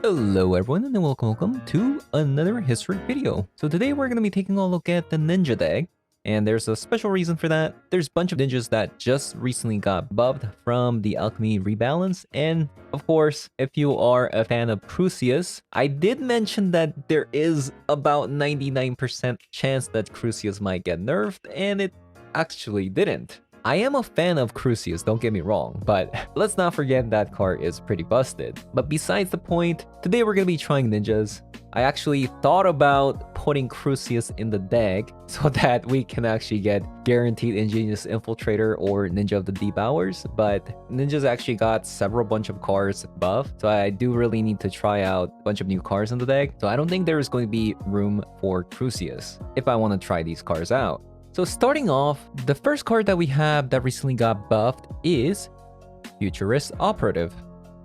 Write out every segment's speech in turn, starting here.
Hello everyone and welcome to another history video. So today we're going to be taking a look at the ninja deck, and there's a special reason for that. There's a bunch of ninjas that just recently got buffed from the alchemy rebalance, and of course, if you are a fan of Crucius, I did mention that there is about 99% chance that Crucius might get nerfed, and it actually didn't. I am a fan of Crucius, don't get me wrong, but let's not forget that card is pretty busted. But besides the point, today we're going to be trying ninjas. I actually thought about putting Crucius in the deck so that we can actually get guaranteed Ingenious Infiltrator or Ninja of the Deep Hours, but ninjas actually got several bunch of cards buffed, so I do really need to try out a bunch of new cards in the deck. So I don't think there is going to be room for Crucius if I want to try these cards out. So starting off, the first card that we have that recently got buffed is Futurist Operative.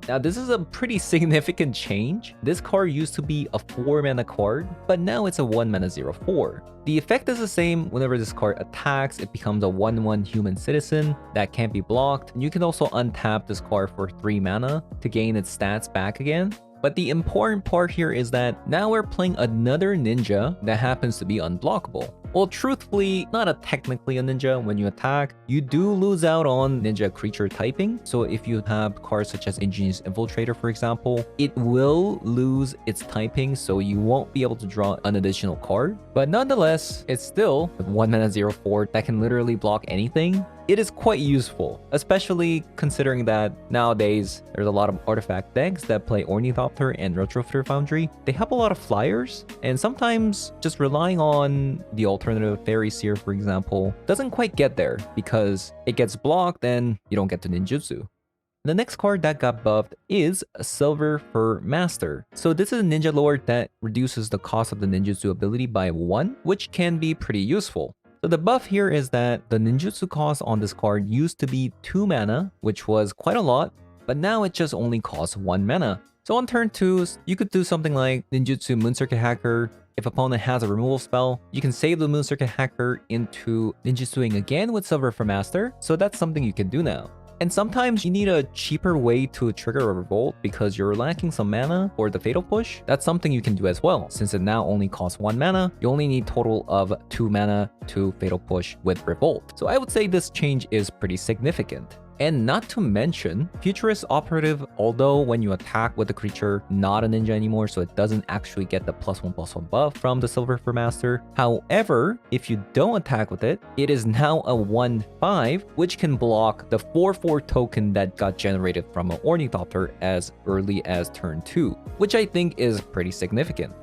Now this is a pretty significant change. This card used to be a 4-mana card, but now it's a 1-mana 0/4. The effect is the same. Whenever this card attacks, it becomes a 1/1 human citizen that can't be blocked. And you can also untap this card for 3 mana to gain its stats back again. But the important part here is that now we're playing another ninja that happens to be unblockable. Well, truthfully, not technically a ninja. When you attack, you do lose out on ninja creature typing. So if you have cards such as Ingenious Infiltrator, for example, it will lose its typing, so you won't be able to draw an additional card. But nonetheless, it's still a 1-mana 0/4 that can literally block anything. It is quite useful, especially considering that nowadays there's a lot of artifact decks that play Ornithopter and Retrofiter Foundry. They have a lot of flyers, and sometimes just relying on the alternative Phyrexia, for example, doesn't quite get there because it gets blocked and you don't get to ninjutsu. The next card that got buffed is Silverfur Master. So this is a ninja lord that reduces the cost of the ninjutsu ability by 1, which can be pretty useful. So the buff here is that the ninjutsu cost on this card used to be 2 mana, which was quite a lot, but now it just only costs 1 mana. So on turn 2, you could do something like Ninjutsu Moon Circuit Hacker. If opponent has a removal spell, you can save the Moon Circuit Hacker into ninjutsuing again with Silverfur Master, so that's something you can do now. And sometimes you need a cheaper way to trigger a revolt because you're lacking some mana for the fatal push. That's something you can do as well. Since it now only costs 1 mana, you only need total of 2 mana to fatal push with revolt. So I would say this change is pretty significant. And not to mention, Futurist Operative, although when you attack with the creature, not a ninja anymore, so it doesn't actually get the +1/+1 buff from the Silverfur Master. However, if you don't attack with it, it is now a 1/5, which can block the 4/4 token that got generated from an Ornithopter as early as turn 2, which I think is pretty significant.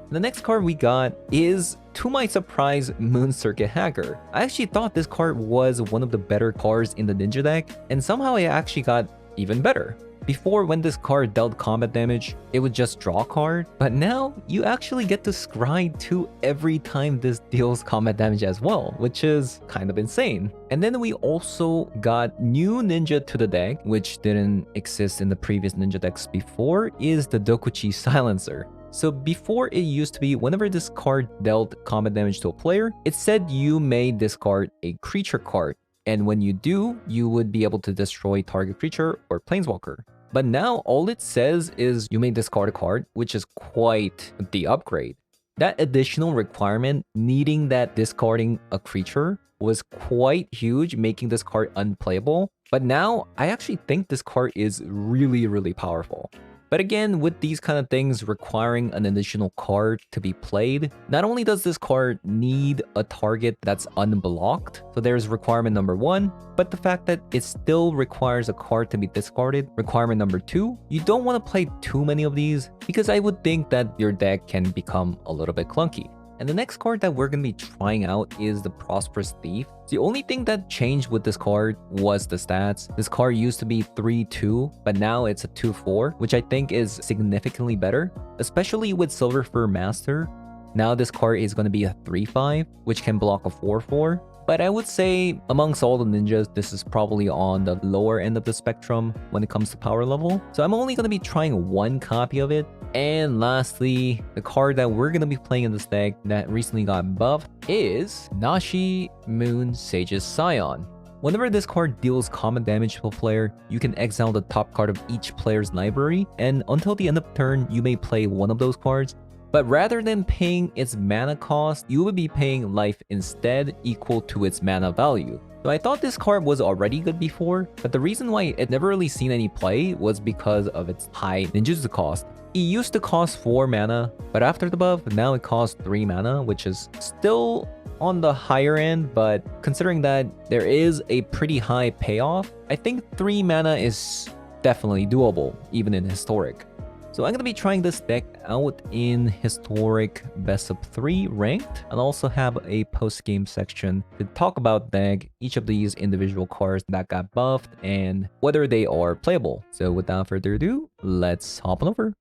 The next card we got is, to my surprise, Moon Circuit Hacker. I actually thought this card was one of the better cards in the ninja deck, and somehow it actually got even better. Before, when this card dealt combat damage, it would just draw a card, but now you actually get to scry 2 every time this deals combat damage as well, which is kind of insane. And then we also got new ninja to the deck, which didn't exist in the previous ninja decks before, is the Dokuchi Silencer. So before, it used to be whenever this card dealt combat damage to a player, it said you may discard a creature card. And when you do, you would be able to destroy target creature or planeswalker. But now all it says is you may discard a card, which is quite the upgrade. That additional requirement needing that discarding a creature was quite huge, making this card unplayable. But now I actually think this card is really powerful. But again, with these kind of things requiring an additional card to be played, not only does this card need a target that's unblocked, so there's requirement number 1, but the fact that it still requires a card to be discarded, requirement number 2, you don't want to play too many of these because I would think that your deck can become a little bit clunky. And the next card that we're going to be trying out is the Prosperous Thief. The only thing that changed with this card was the stats. This card used to be 3/2, but now it's a 2/4, which I think is significantly better, especially with Silverfur Master. Now this card is going to be a 3/5, which can block a 4/4. But I would say amongst all the ninjas, this is probably on the lower end of the spectrum when it comes to power level. So I'm only going to be trying 1 copy of it. And lastly, the card that we're going to be playing in this deck that recently got buffed is Nashi Moon Sage's Scion. Whenever this card deals common damage to a player, you can exile the top card of each player's library, and until the end of the turn, you may play one of those cards. But rather than paying its mana cost, you would be paying life instead, equal to its mana value. So I thought this card was already good before, but the reason why it never really seen any play was because of its high ninjutsu cost. It used to cost 4 mana, but after the buff, now it costs 3 mana, which is still on the higher end, but considering that there is a pretty high payoff, I think 3 mana is definitely doable, even in Historic. So I'm going to be trying this deck out in Historic Best of 3 ranked, and also have a post-game section to talk about deck, each of these individual cards that got buffed, and whether they are playable. So without further ado, let's hop on over.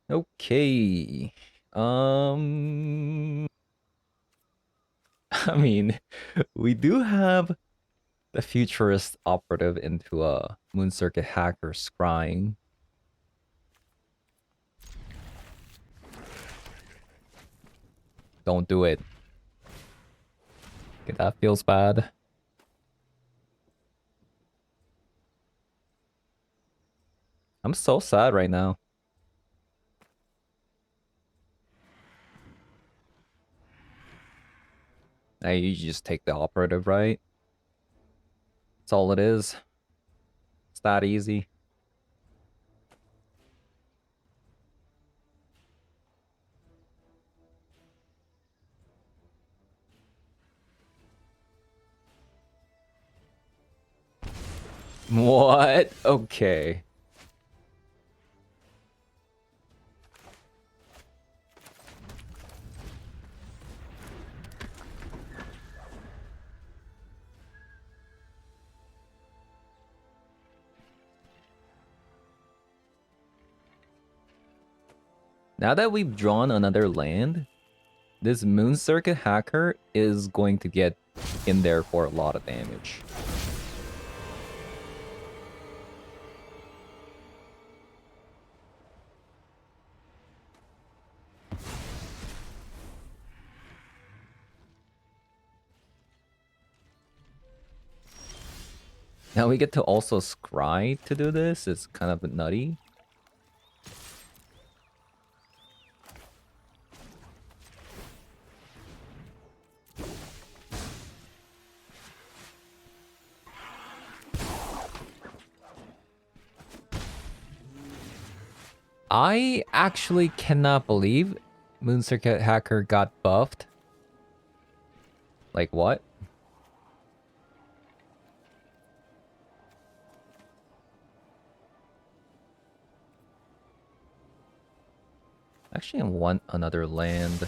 Okay. I mean, we do have the Futurist Operative into a Moon Circuit Hacker scrying. Don't do it. Okay, that feels bad. I'm so sad right now. Now you just take the Operative, right? That's all it is. It's that easy. What? Okay. Now that we've drawn another land, this Moon Circuit Hacker is going to get in there for a lot of damage. Now we get to also scry to do this. It's kind of nutty. I actually cannot believe Moon Circuit Hacker got buffed. Like what? Actually, I want another land.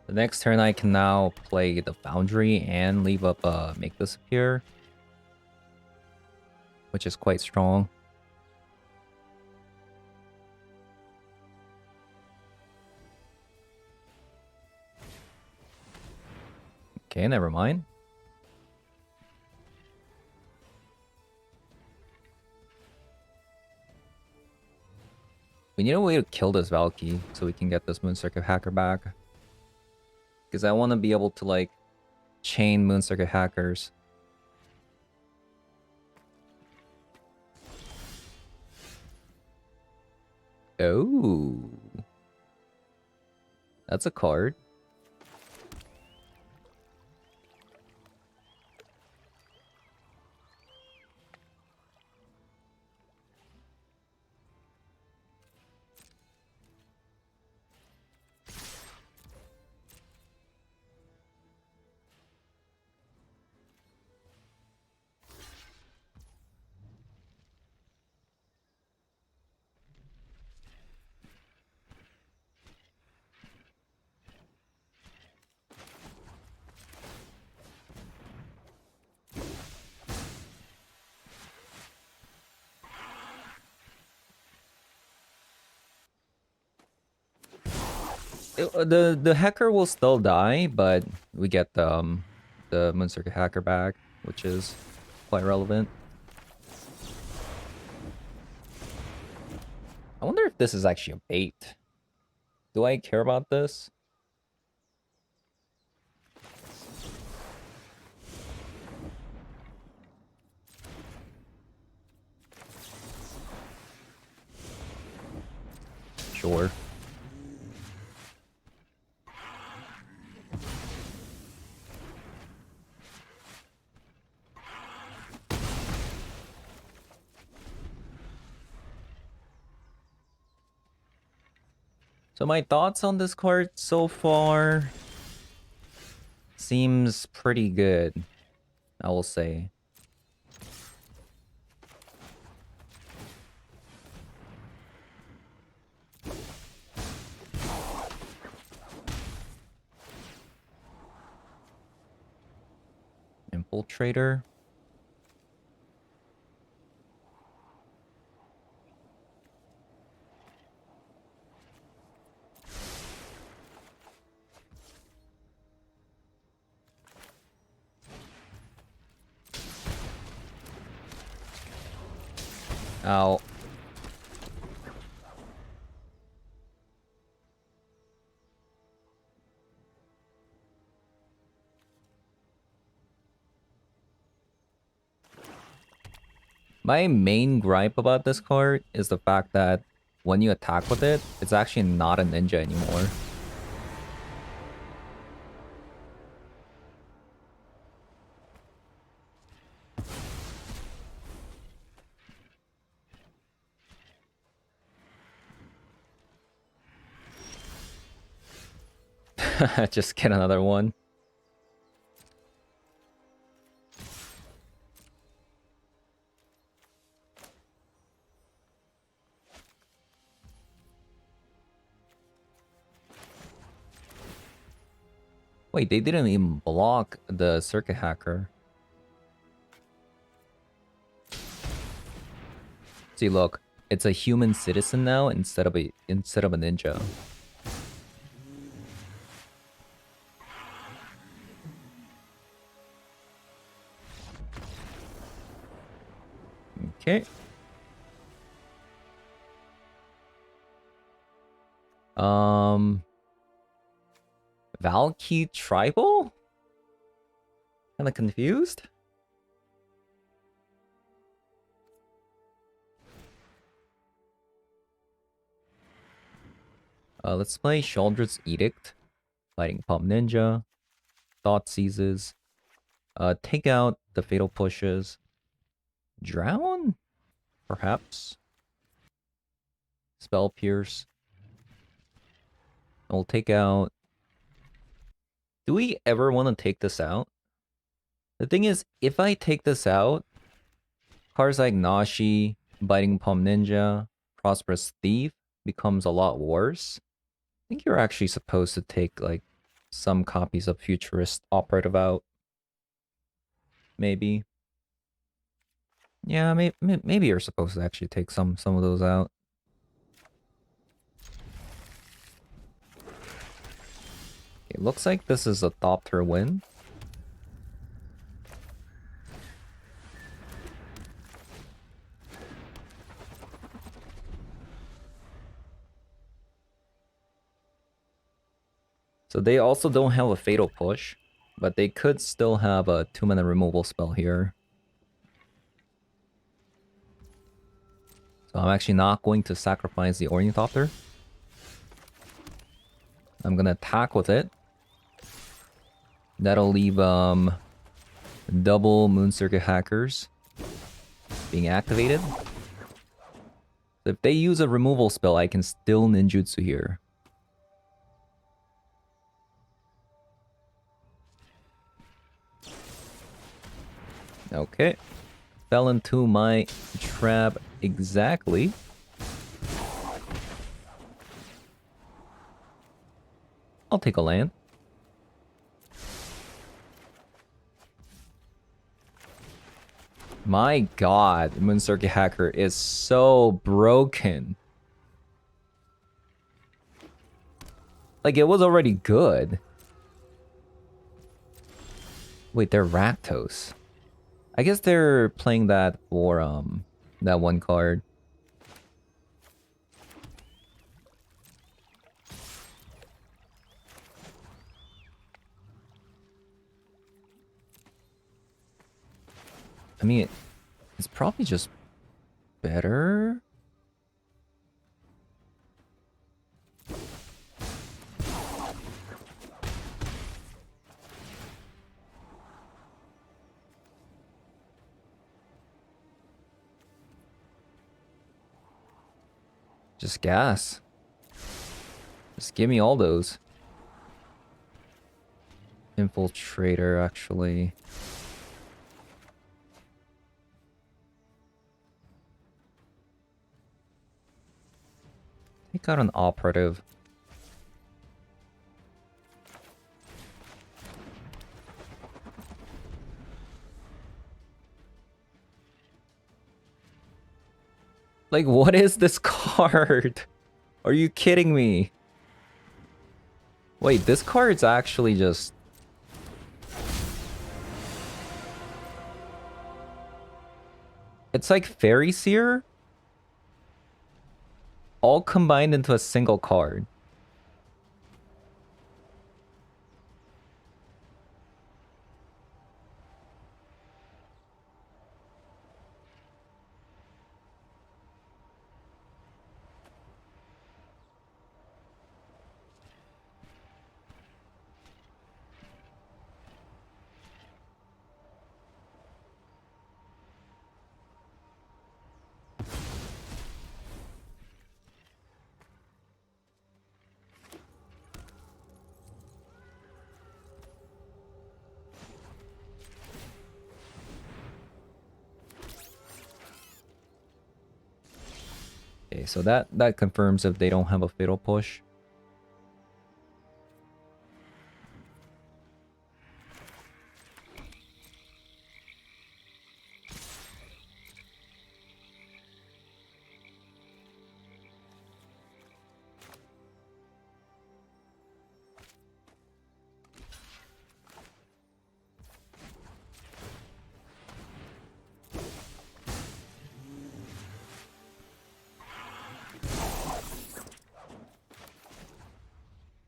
The next turn I can now play the Foundry and leave up Make This Appear, which is quite strong. Okay, never mind. We need a way to kill this Valky so we can get this Moon Circuit Hacker back. Because I want to be able to, like, chain Moon Circuit Hackers. Oh. That's a card. The hacker will still die, but we get the Moon Circuit hacker back, which is quite relevant. I wonder if this is actually a bait. Do I care about this? Sure. So my thoughts on this card so far seems pretty good, I will say. Infiltrator. Ow. My main gripe about this card is the fact that when you attack with it, it's actually not a ninja anymore. Just get another one. Wait, they didn't even block the circuit hacker. See, look, it's a human citizen now instead of a ninja. Okay. LAKEY Tribal? Kinda confused? Let's play Shouldred's Edict. Lighting Pump Ninja. Thought Seizes. Take out the Fatal Pushes. Drown? Perhaps. Spell Pierce. And we'll take out... Do we ever want to take this out? The thing is, if I take this out, cards like Nashi, Biting Palm Ninja, Prosperous Thief becomes a lot worse. I think you're actually supposed to take like some copies of Futurist Operative out. Maybe. Yeah, maybe you're supposed to actually take some of those out. It looks like this is a Thopter win. So they also don't have a Fatal Push, but they could still have a 2-mana removal spell here. So I'm actually not going to sacrifice the Ornithopter. I'm gonna attack with it. That'll leave double Moon Circuit Hackers being activated. So if they use a removal spell, I can still ninjutsu here. Okay. Fell into my trap exactly. I'll take a land. My god, Moon Circuit Hacker is so broken. Like, it was already good. Wait, they're Rakdos. I guess they're playing that for, that one card. I mean, it's probably just better. Just gas. Just give me all those. Infiltrator, actually. Take out an operative. Like, what is this card? Are you kidding me? Wait, this card's actually just... It's like Phyrexia, all combined into a single card. Okay, so that confirms if they don't have a fatal push.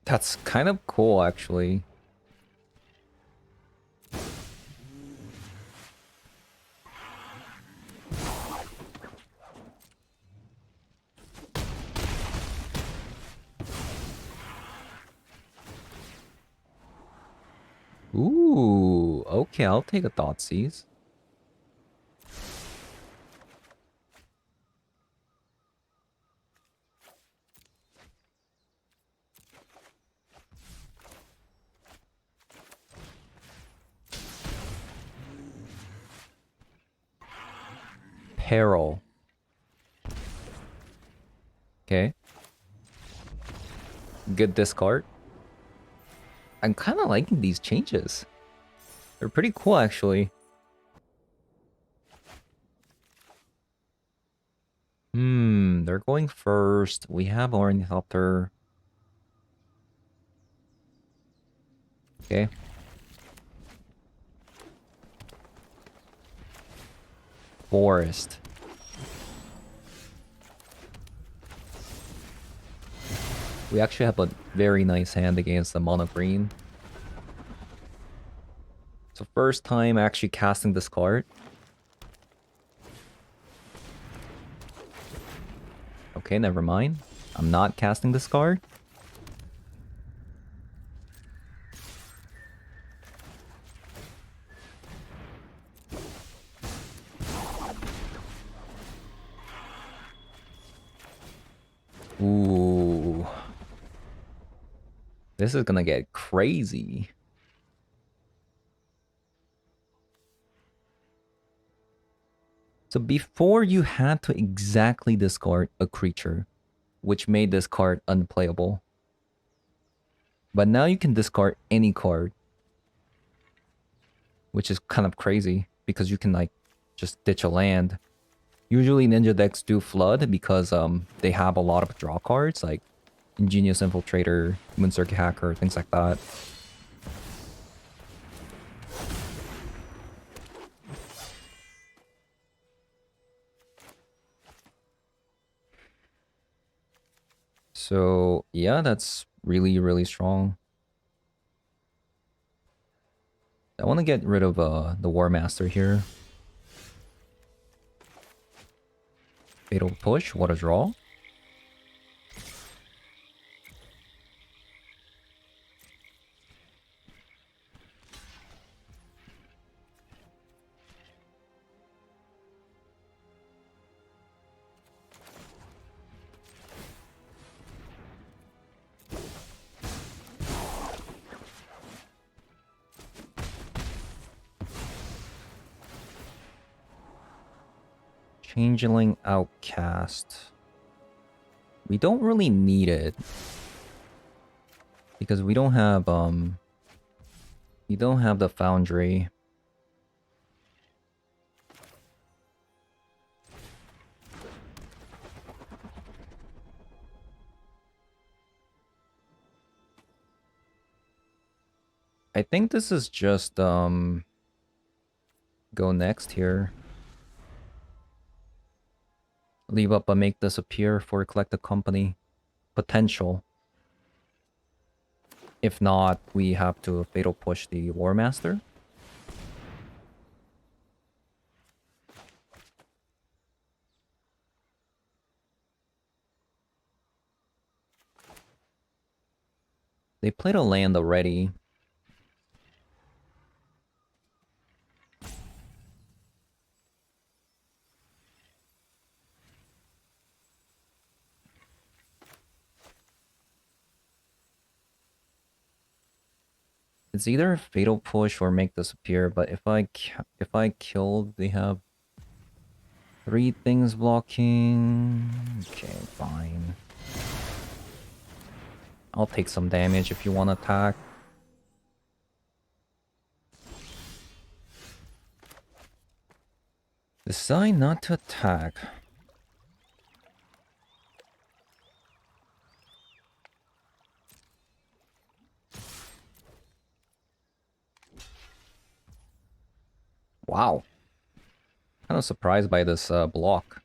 That's kind of cool, actually. Ooh, okay, I'll take a Thoughtseize. Peril. Okay. Good discard. I'm kind of liking these changes. They're pretty cool, actually. They're going first. We have Ornithopter. Okay. Forest. We actually have a very nice hand against the mono green. So first time actually casting this card. Okay, never mind. I'm not casting this card. Ooh. This is gonna get crazy. So before you had to exactly discard a creature, which made this card unplayable. But now you can discard any card, which is kind of crazy because you can like just ditch a land. Usually ninja decks do flood because they have a lot of draw cards. Like Ingenious Infiltrator, Moon Circuit Hacker, things like that. So yeah, that's really, really strong. I want to get rid of the War Master here. Fatal Push, what a draw. Changeling Outcast. We don't really need it. Because we don't have the Foundry. I think this is just go next here. Leave up a make this appear for collect the company. Potential. If not, we have to fatal push the War Master. They played a land already. It's either fatal push or make this appear, but if I kill, they have 3 things blocking. Okay, fine. I'll take some damage if you want to attack. Decide not to attack. Wow. Kind of surprised by this block.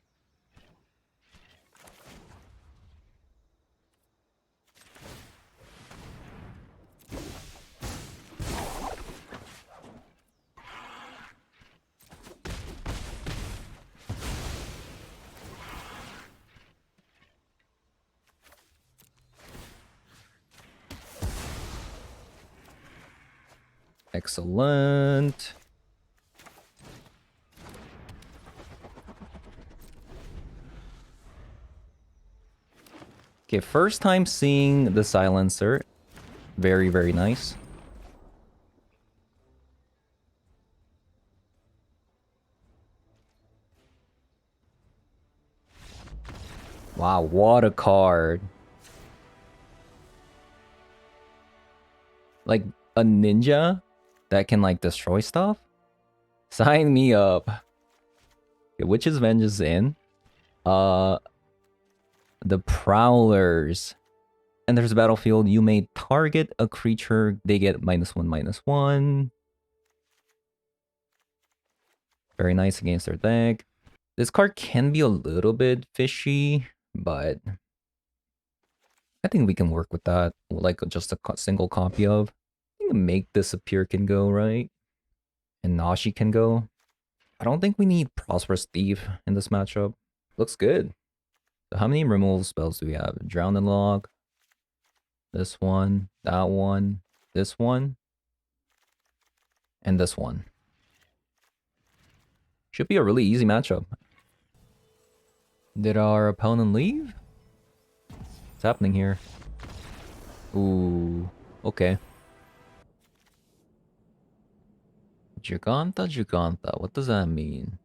Excellent. Okay, first time seeing the Silencer. Very, very nice. Wow, what a card. Like, a ninja that can, like, destroy stuff? Sign me up. Okay, Witch's Vengeance in. The Prowlers. Enters the battlefield, you may target a creature, they get -1/-1. Very nice against their deck. This card can be a little bit fishy, but I think we can work with that. Like just a single copy of. I think Make Disappear can go, right? And Nashi can go. I don't think we need Prosperous Thief in this matchup. Looks good. So how many removal spells do we have? Drown and Log. This one, that one, this one, and this one. Should be a really easy matchup. Did our opponent leave? What's happening here? Ooh, okay. Giganta, what does that mean?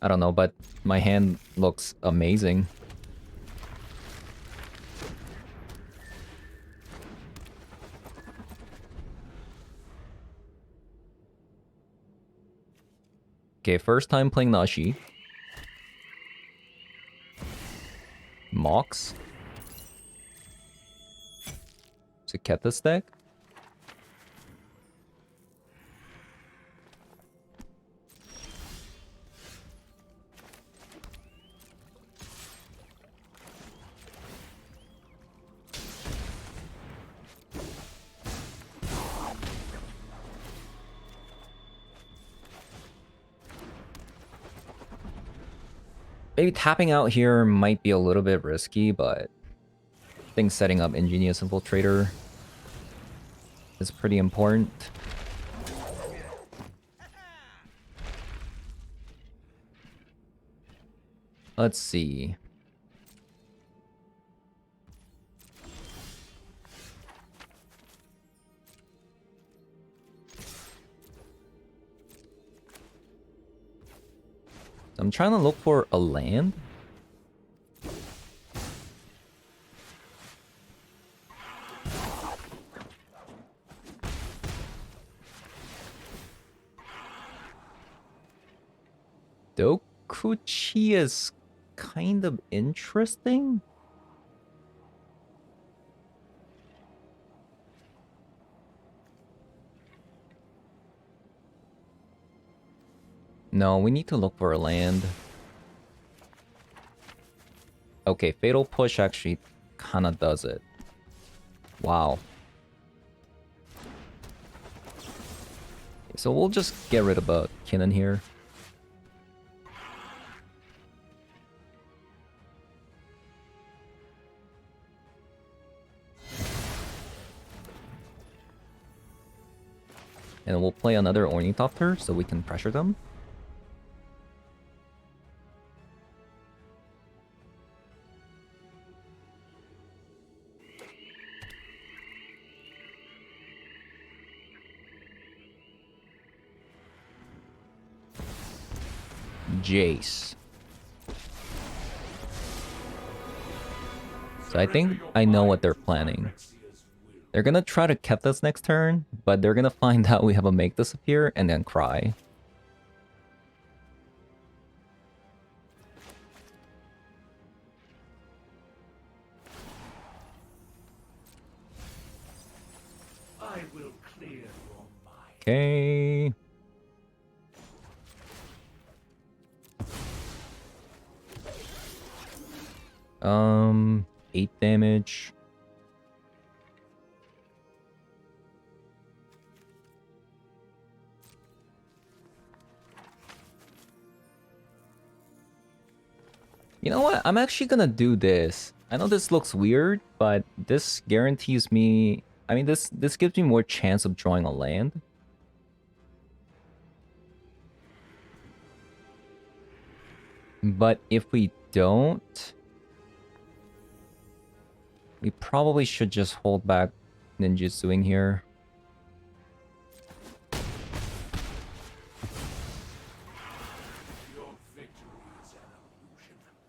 I don't know, but my hand looks amazing. Okay, first time playing Nashi. Mox. To get this deck. Maybe tapping out here might be a little bit risky, but I think setting up Ingenious Infiltrator is pretty important. Let's see. I'm trying to look for a land. Dokuchi is kind of interesting. No, we need to look for a land. Okay, Fatal Push actually kind of does it. Wow. So we'll just get rid of a Kinnan here. And we'll play another Ornithopter so we can pressure them. Jace. So I think I know what they're planning. They're gonna try to keep us next turn, but they're gonna find out we have a make disappear and then cry. I will clear your mind. Okay. Um, 8 damage. You know what? I'm actually gonna do this. I know this looks weird, but this guarantees me... I mean, this gives me more chance of drawing a land. But if we don't... we probably should just hold back ninjutsuing here.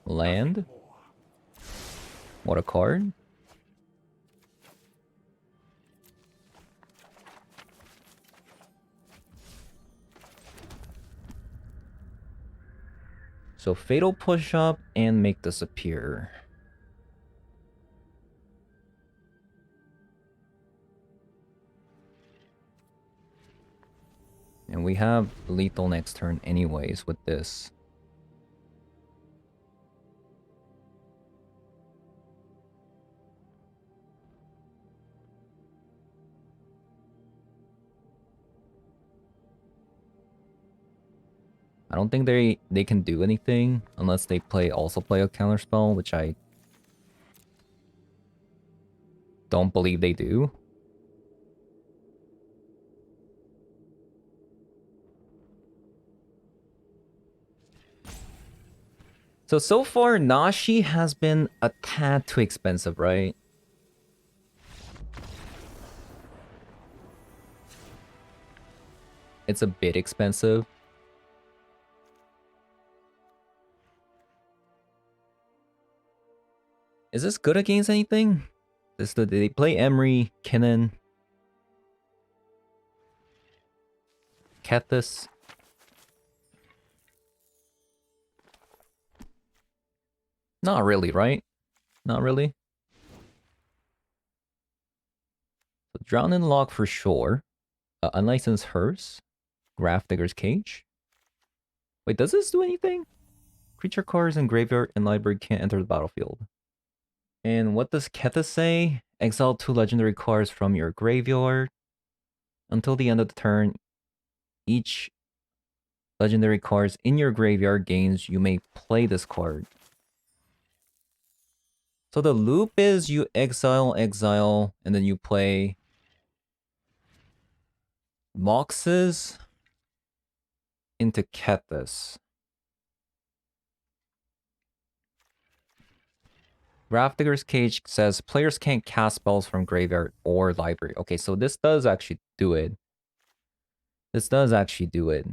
Land? What a card? So Fatal Push Up and make disappear. And we have lethal next turn anyways with this. I don't think they can do anything unless they also play a counterspell, which I don't believe they do. So far, Nashi has been a tad too expensive, right? It's a bit expensive. Is this good against anything? They play Emery, Kinnan, Kethis. Not really, right? Not really. Drown in Lock for sure. Unlicensed Hearse. Grafdigger's Cage. Wait, does this do anything? Creature cards in graveyard and library can't enter the battlefield. And what does Keta say? Exile 2 legendary cards from your graveyard. Until the end of the turn, each legendary cards in your graveyard gains, you may play this card. So the loop is you exile, and then you play Moxes into Kethis. Grafdigger's Cage says players can't cast spells from graveyard or library. Okay, so this does actually do it. This does actually do it.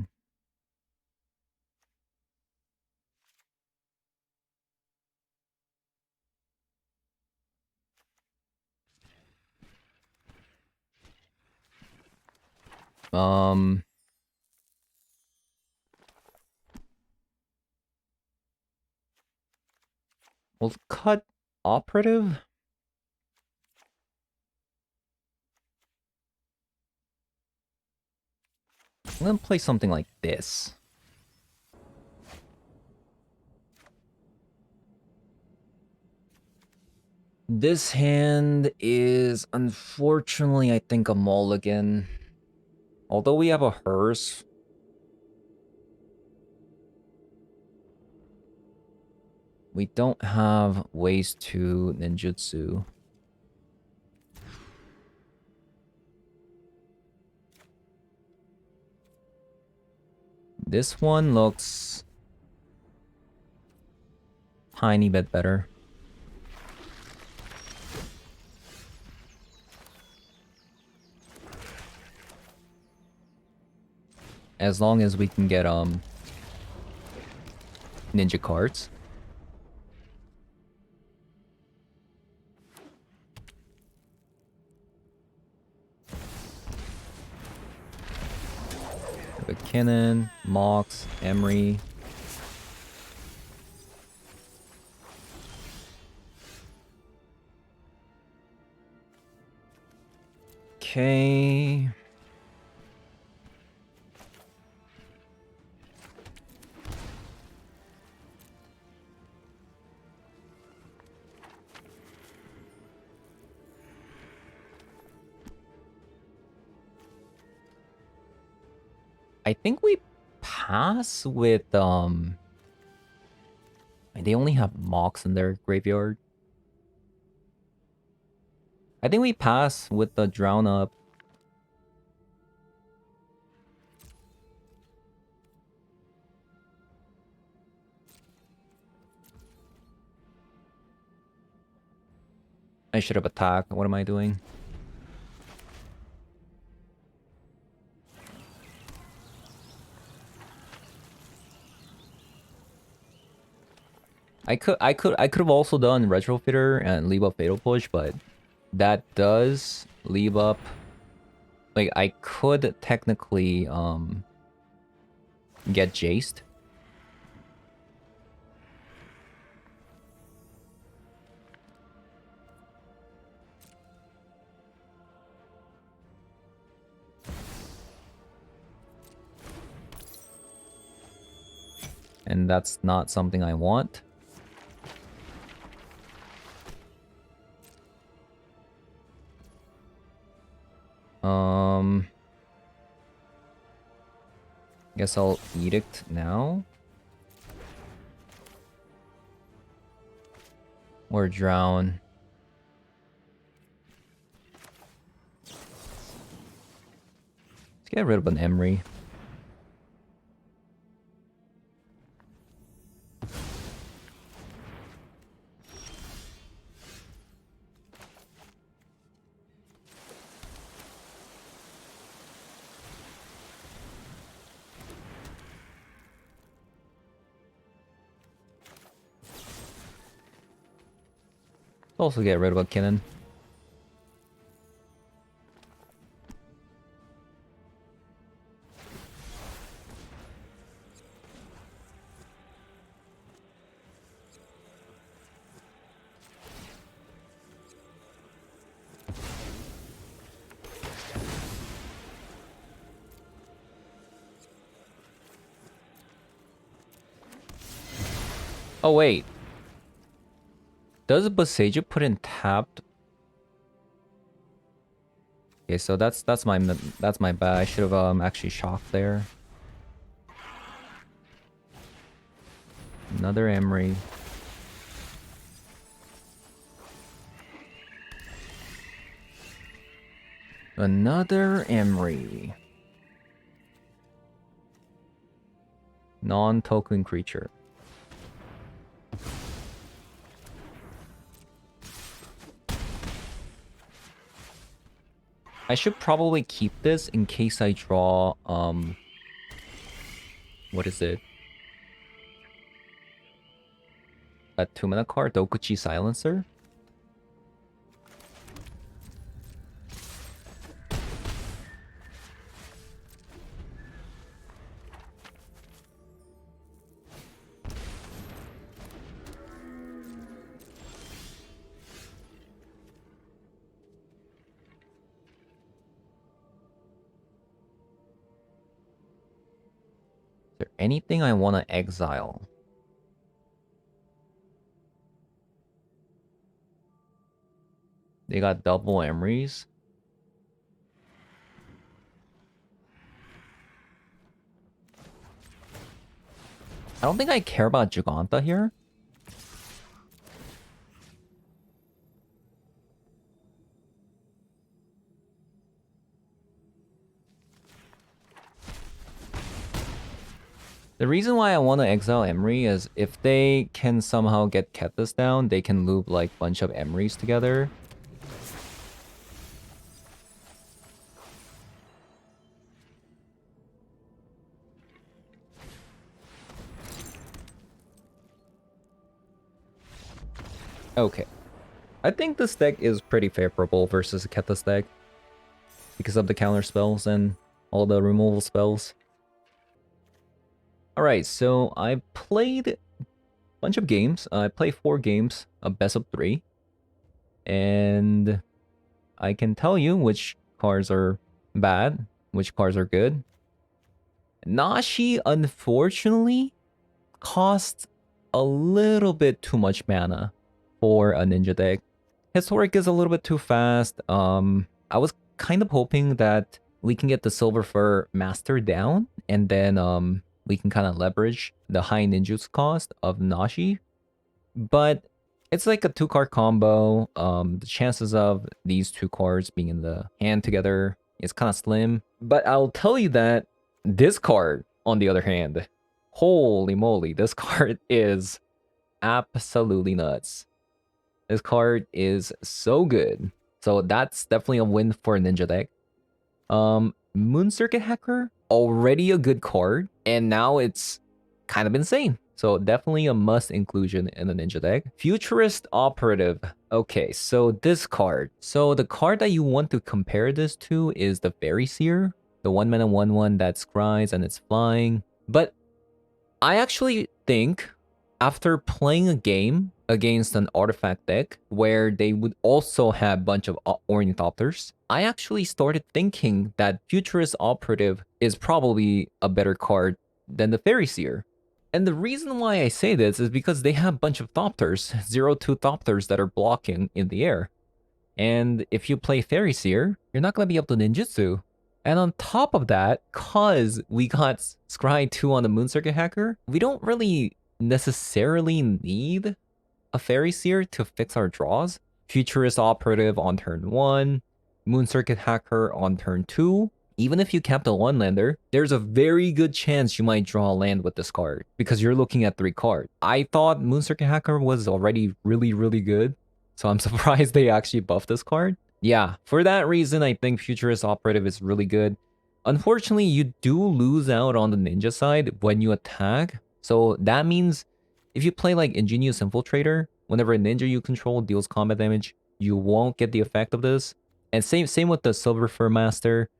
We'll cut Operative. I'm gonna play something like this. This hand is, unfortunately, I think a mulligan. Although we have a hearse. We don't have ways to ninjutsu. This one looks tiny bit better. As long as we can get ninja cards. McKinnon, Mox, Emery. Okay. I think we pass with they only have Mox in their graveyard. I think we pass with the Drown Up. I should have attacked. What am I doing? I could have also done Retrofitter and leave up Fatal Push, but that does leave up, like, I could technically get Jaced. And that's not something I want. Guess I'll Edict now. Or Drown. Let's get rid of an Emery. Also get rid of a Kinnan. Oh wait. Does Boseiju put in tapped? Okay, so that's my bad. I should have actually shocked there. Another Emery. Another Emery. Non-token creature. I should probably keep this in case I draw, what is it? A 2-mana card, Dokuchi Silencer? Is there anything I want to exile? They got double Emerys. I don't think I care about Giganta here. The reason why I want to exile Emery is if they can somehow get Kethis down, they can loop like a bunch of Emerys together. Okay. I think this deck is pretty favorable versus a Kethis deck because of the counter spells and all the removal spells. Alright, so I played a bunch of games. I played 4 games, a best of 3. And I can tell you which cards are bad, which cards are good. Nashi, unfortunately, costs a little bit too much mana for a ninja deck. Historic is a little bit too fast. I was kind of hoping that we can get the Silverfur Master down, and then we can kind of leverage the high ninjutsu cost of Nashi. But it's like a 2-card combo. The chances of these 2 cards being in the hand together is kind of slim. But I'll tell you that this card, on the other hand, holy moly, this card is absolutely nuts. This card is so good. So that's definitely a win for a ninja deck. Moon Circuit Hacker, already a good card, and now it's kind of insane. So definitely a must inclusion in the ninja deck. Futurist Operative. Okay, so this card. So the card that you want to compare this to is the Phyrexia, the 1-mana 1/1 that scries and it's flying. But I actually think after playing a game against an artifact deck where they would also have a bunch of ornithopters, I actually started thinking that Futurist Operative is probably a better card than the Phyrexia. And the reason why I say this is because they have a bunch of Thopters, 0/2 Thopters that are blocking in the air. And if you play Phyrexia, you're not going to be able to ninjutsu. And on top of that, cause we got Scry 2 on the Moon Circuit Hacker, we don't really necessarily need a Phyrexia to fix our draws. Futurist Operative on turn 1, Moon Circuit Hacker on turn 2. Even if you kept a 1-lander, there's a very good chance you might draw a land with this card because you're looking at 3 cards. I thought Moon Circuit Hacker was already really, really good, so I'm surprised they actually buffed this card. Yeah, for that reason, I think Futurist Operative is really good. Unfortunately, you do lose out on the ninja side when you attack. So that means if you play like Ingenious Infiltrator, whenever a ninja you control deals combat damage, you won't get the effect of this. And same with the Silverfur Master.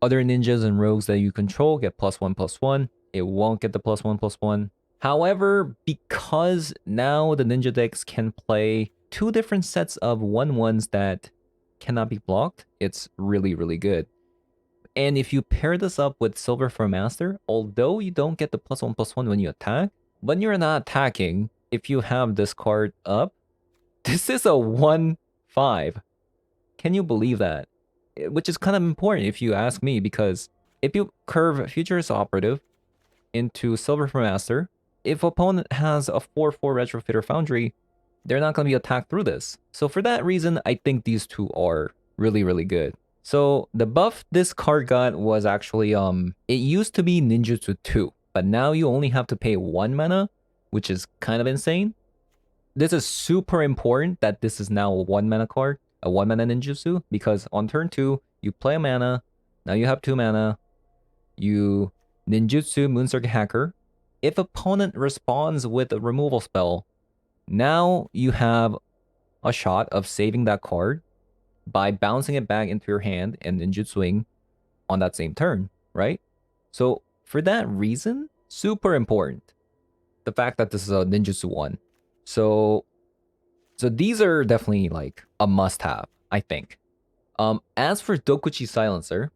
Other ninjas and rogues that you control get +1/+1. It won't get the +1/+1. However, because now the ninja decks can play 2 different sets of 1/1s that cannot be blocked, it's really, really good. And if you pair this up with Silverfur Master, although you don't get the +1/+1 when you attack, when you're not attacking, if you have this card up, this is a 1/5. Can you believe that? Which is kind of important if you ask me, because if you curve Futurist Operative into Silverfur Master, if opponent has a 4/4 Retrofitter Foundry, they're not going to be attacked through this. So for that reason, I think these two are really, really good. So the buff this card got was actually, it used to be Ninjutsu 2, but now you only have to pay 1 mana, which is kind of insane. This is super important that this is now a 1 mana card, a 1 mana ninjutsu, because on turn 2, you play a mana, now you have 2 mana, you ninjutsu Moonsark Hacker. If opponent responds with a removal spell, now you have a shot of saving that card by bouncing it back into your hand and ninjutsuing on that same turn, right? So for that reason, super important, the fact that this is a ninjutsu 1. So these are definitely like a must-have, I think. As for Dokuchi Silencer,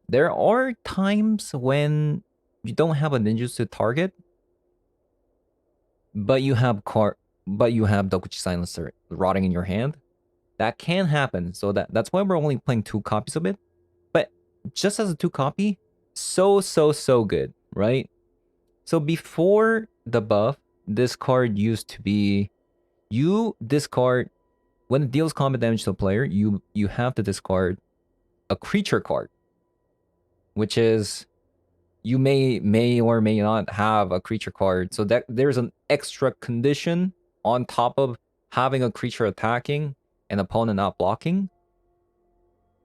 there are times when you don't have a ninjutsu target, but you have Dokuchi Silencer rotting in your hand. That can happen. So that's why we're only playing 2 copies of it. But just as a 2 copy, so good, right? So before the buff, this card used to be, you discard, when it deals combat damage to a player, you have to discard a creature card, which is, you may or may not have a creature card, so that there's an extra condition on top of having a creature attacking and opponent not blocking.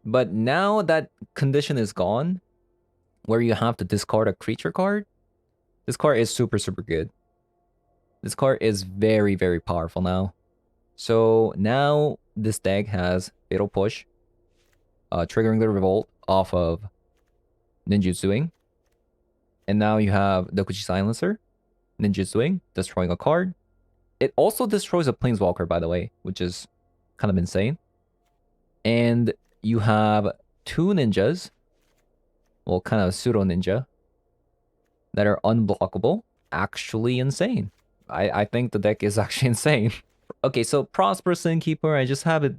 But now that condition is gone, where you have to discard a creature card, this card is super good. This card is very powerful now. So now this deck has Fatal Push, triggering the Revolt off of Ninjutsuing. And now you have Dokuchi Silencer, Ninjutsuing, destroying a card. It also destroys a Planeswalker, by the way, which is kind of insane. And you have 2 ninjas, well, kind of pseudo ninja, that are unblockable. Actually insane. I think the deck is actually insane. Okay, so Prosperous Innkeeper, I just have it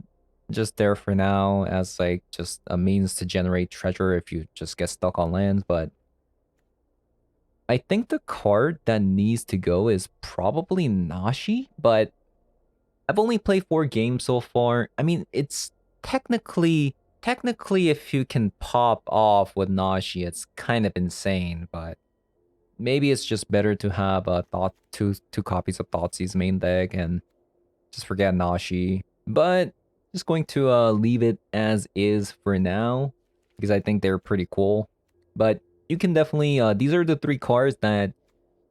just there for now as like just a means to generate treasure if you just get stuck on lands, but I think the card that needs to go is probably Nashi, but I've only played 4 games so far. I mean, it's technically if you can pop off with Nashi, it's kind of insane, but maybe it's just better to have a two copies of Thoughtseize main deck and just forget Nashi. But just going to leave it as is for now, because I think they're pretty cool. But you can definitely, these are the 3 cards that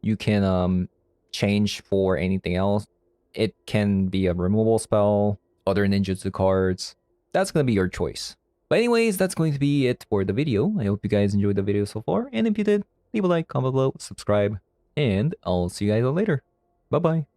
you can change for anything else. It can be a removal spell, other ninjutsu cards. That's going to be your choice. But anyways, that's going to be it for the video. I hope you guys enjoyed the video so far. And if you did, leave a like, comment below, subscribe, and I'll see you guys later. Bye-bye.